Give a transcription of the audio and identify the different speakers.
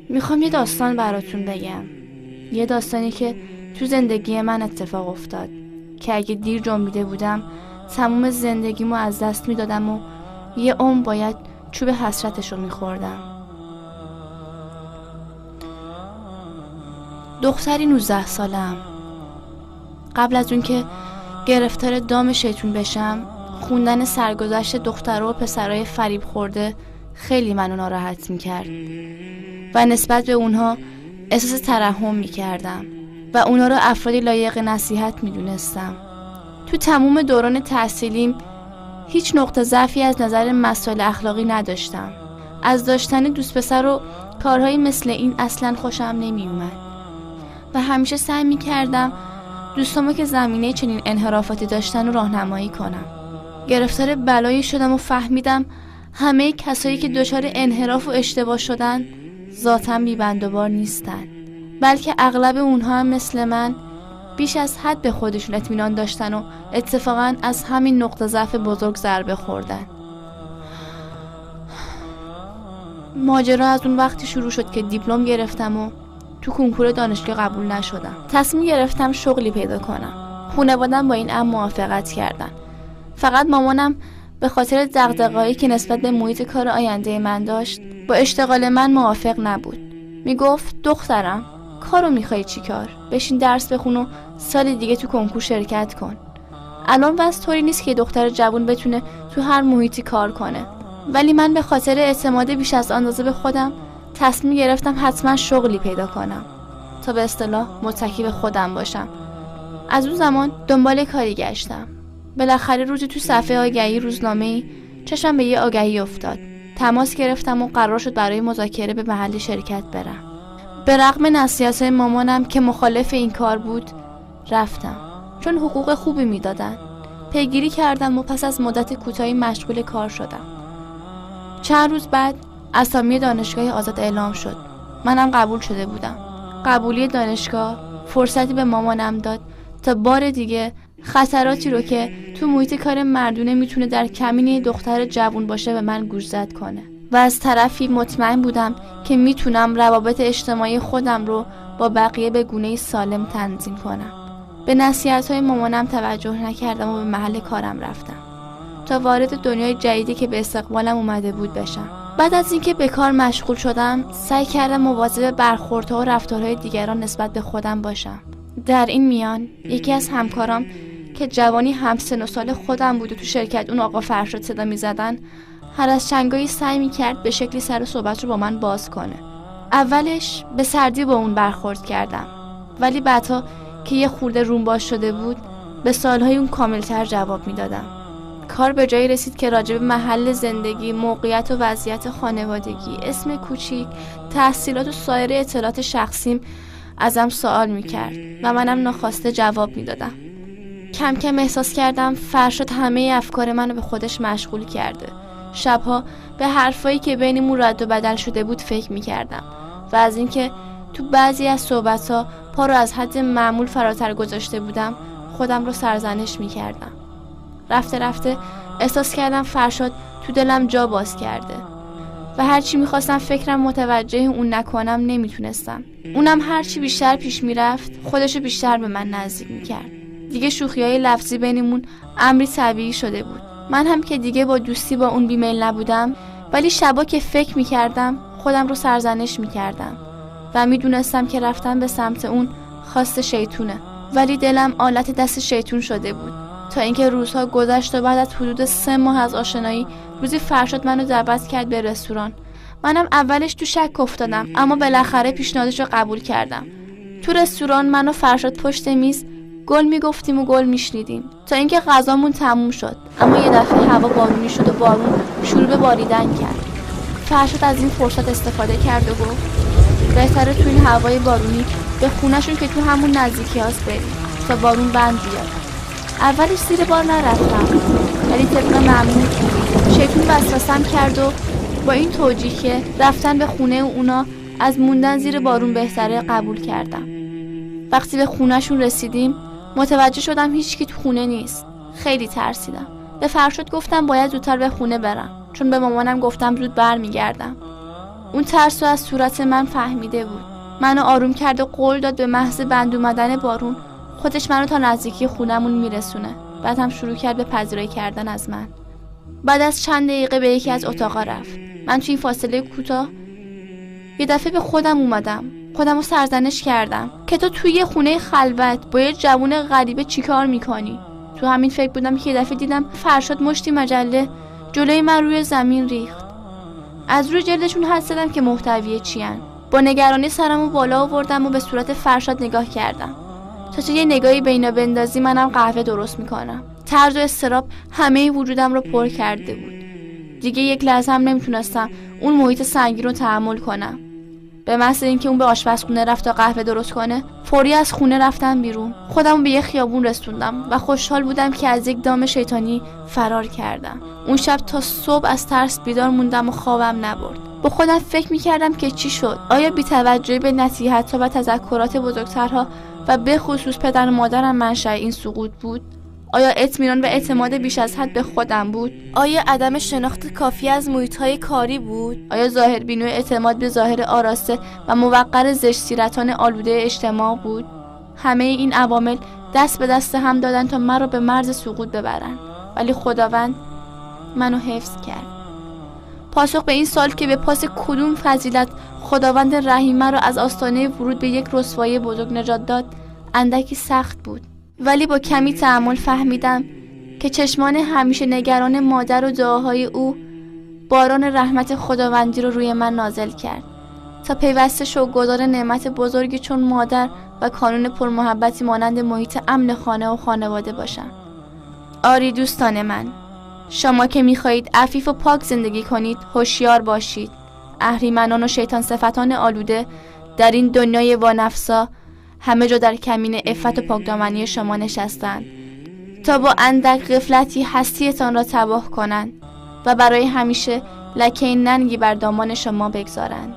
Speaker 1: میخوام یه داستان براتون بگم، یه داستانی که تو زندگی من اتفاق افتاد که اگه دیر جنبیده بودم تموم زندگیمو از دست میدادم و یه عمر باید چوب حسرتشو میخوردم. دختری 19 سالم. قبل از اون که گرفتار دام شیطون بشم، خوندن سرگذشت دخترها و پسرای فریب خورده خیلی منو ناراحت میکرد و نسبت به اونها احساس ترحم میکردم و اونها رو افرادی لایق نصیحت میدونستم. تو تموم دوران تحصیلیم هیچ نقطه ضعفی از نظر مسائل اخلاقی نداشتم. از داشتن دوست پسر و کارهایی مثل این اصلا خوشم نمیومد و همیشه سعی میکردم دوستامو که زمینه چنین انحرافاتی داشتن رو راهنمایی کنم. گرفتار بلایی شدم و فهمیدم همه کسایی که دچار انحراف و اشتباه شدن ذاتاً بی‌بندوبار نیستن، بلکه اغلب اونها هم مثل من بیش از حد به خودشون اطمینان داشتن و اتفاقاً از همین نقطه ضعف بزرگ ضربه خوردن. ماجرا از اون وقتی شروع شد که دیپلم گرفتم و تو کنکور دانشگاه قبول نشدم. تصمیم گرفتم شغلی پیدا کنم. خانواده‌ام با این امر موافقت کردن. فقط مامانم به خاطر دغدغه‌هایی که نسبت به محیط کار آینده من داشت با اشتغال من موافق نبود. میگفت دخترم کارو میخوای چی کار؟ بشین درس بخون و سال دیگه تو کنکور شرکت کن. الان واسه طوری نیست که دختر جوان بتونه تو هر محیطی کار کنه. ولی من به خاطر اعتماد بیش از اندازه به خودم تصمیم گرفتم حتما شغلی پیدا کنم تا به اصطلاح متکی به خودم باشم. از اون زمان دنبال کاری گشتم. بالاخره روزی تو صفحه آگهی روزنامه‌ای چشم به یه آگهی افتاد. تماس گرفتم و قرار شد برای مذاکره به محل شرکت برم. به رغم نصیحت‌های مامانم که مخالف این کار بود رفتم، چون حقوق خوبی میدادن. پیگیری کردم و پس از مدت کوتاهی مشغول کار شدم. چند روز بعد اسامی دانشگاه آزاد اعلام شد. منم قبول شده بودم. قبولی دانشگاه فرصتی به مامانم داد تا بار دیگه خطراتی رو که تو محیط کار مردونه میتونه در کمینه دختر جوان باشه به من گوشزد کنه و از طرفی مطمئن بودم که میتونم روابط اجتماعی خودم رو با بقیه به گونه‌ای سالم تنظیم کنم. به نصیحت‌های مامانم توجه نکردم و به محل کارم رفتم تا وارد دنیای جدیدی که به استقبالم اومده بود بشم. بعد از اینکه به کار مشغول شدم سعی کردم مواظب برخوردها و رفتارهای دیگران نسبت به خودم باشم. در این میان یکی از همکارام که جوانی همسن و سال خودم بود و تو شرکت اون آقا فرشاد صدا می‌زدن، هر از چنگایی سعی می‌کرد به شکلی سر صحبت رو با من باز کنه. اولش به سردی با اون برخورد کردم، ولی بعدها که یه خورده روم باز شده بود به سوالهای اون کاملتر جواب میدادم. کار به جایی رسید که راجع به محل زندگی، موقعیت و وضعیت خانوادگی، اسم کوچیک، تحصیلات و سایر اطلاعات شخصیم ازم سوال میکرد و منم ناخواسته جواب میدادم. کم کم احساس کردم فرشاد همه افکار منو به خودش مشغول کرده. شبها به حرفایی که بینمون رد و بدل شده بود فکر میکردم و از اینکه تو بعضی از صحبت‌ها پا رو از حد معمول فراتر گذاشته بودم خودم رو سرزنش میکردم. رفته رفته احساس کردم فرشاد تو دلم جا باز کرده و هرچی میخواستم فکرم متوجه اون نکنم نمیتونستم. اونم هرچی بیشتر پیش میرفت خودشو بیشتر به من نزدیک میکرد. دیگه شوخیای لفظی بینمون امری طبیعی شده بود. من هم که دیگه با دوستی با اون بیمیل نبودم، ولی شبا که فکر میکردم خودم رو سرزنش میکردم و میدونستم که رفتن به سمت اون خواست شیطونه، ولی دلم آلت دست شیطون شده بود. تا اینکه روزها گذشت و بعد از حدود 3 ماه از آشنایی روزی فرشاد منو دعوت کرد به رستوران. منم اولش تو شک افتادم، اما بالاخره پیشنهادش رو قبول کردم. تو رستوران من و فرشاد پشت میز گل میگفتیم و گل میشنیدیم تا اینکه غذامون تموم شد. اما یه دفعه هوا بارونی شد و بارون شروع به باریدن کرد. فرشاد از این فرصت استفاده کرد و گفت بهتره تو این هوای بارونی به خونه‌شون که تو همون نزدیکی هاست بریم تا بارون بند بیاد. اولش زیر بار نرفتم، ولی طبق معمول شیطون وسوسه‌ام کرد و با این توجیه که رفتن به خونه اونا از موندن زیر بارون بهتره قبول کردم. وقتی به خونه‌شون رسیدیم متوجه شدم هیچکی تو خونه نیست. خیلی ترسیدم. به فرشاد گفتم باید زودتر به خونه برم، چون به مامانم گفتم زود برمیگردم. اون ترس رو از صورت من فهمیده بود. منو آروم کرد و قول داد به محض بند اومدن بارون خودش منو تا نزدیکی خونمون میرسونه. بعد هم شروع کرد به پذیرایی کردن از من. بعد از چند دقیقه به یکی از اتاقا رفت. من توی این فاصله کوتاه یه دفعه به خودم اومدم. خودمو سرزنش کردم که تو توی یه خونه خلوت با یه جوون غریبه چیکار میکنی؟ تو همین فکر بودم که یه دفعه دیدم فرشاد مشتی مجله جلوی من روی زمین ریخت. از روی جلدشون حدس زدم که محتوی چیان. با نگرانی سرمو بالا آوردم و به صورت فرشاد نگاه کردم. تا یه نگاهی به اینا بندازی منم قهوه درست میکنم. ترس و اضطراب همه وجودم رو پر کرده بود. دیگه یک لحظه هم نمیتونستم اون محیط سنگین رو تحمل کنم. به محض اینکه اون به آشپزخونه رفت تا قهوه درست کنه، فوری از خونه رفتم بیرون. خودمو به یه خیابون رسوندم و خوشحال بودم که از یک دام شیطانی فرار کردم. اون شب تا صبح از ترس بیدار موندم و خوابم نبرد. با خودم فکر میکردم که چی شد؟ آیا بی‌توجهی به نصیحت‌ها و تذکرات بزرگترها و به خصوص پدر و مادرم منشأ این سقوط بود؟ آیا اطمینان و اعتماد بیش از حد به خودم بود؟ آیا عدم شناخت کافی از محیط‌های کاری بود؟ آیا ظاهربینی و اعتماد به ظاهر آراسته و موقر زشت‌سیرتان آلوده اجتماع بود؟ همه این عوامل دست به دست هم دادن تا من رو به مرز سقوط ببرن، ولی خداوند منو حفظ کرد. پاسخ به این سوال که به پاس کدوم فضیلت خداوند رحیم رو از آستانه ورود به یک رسوایی بزرگ نجات داد اندکی سخت بود، ولی با کمی تأمل فهمیدم که چشمان همیشه نگران مادر و دعاهای او باران رحمت خداوندی رو روی من نازل کرد تا پیوسته شکرگزار نعمت بزرگی چون مادر و کانون پرمحبتی مانند محیط امن خانه و خانواده باشم. آری دوستان من، شما که می‌خواهید عفیف و پاک زندگی کنید هوشیار باشید. اهریمنان و شیطان صفتان آلوده در این دنیای وانفسا همه جا در کمین عفت و پاکدامنی شما نشستند تا با اندک غفلتی هستیتان را تباه کنند و برای همیشه لکه ننگی بر دامان شما بگذارند.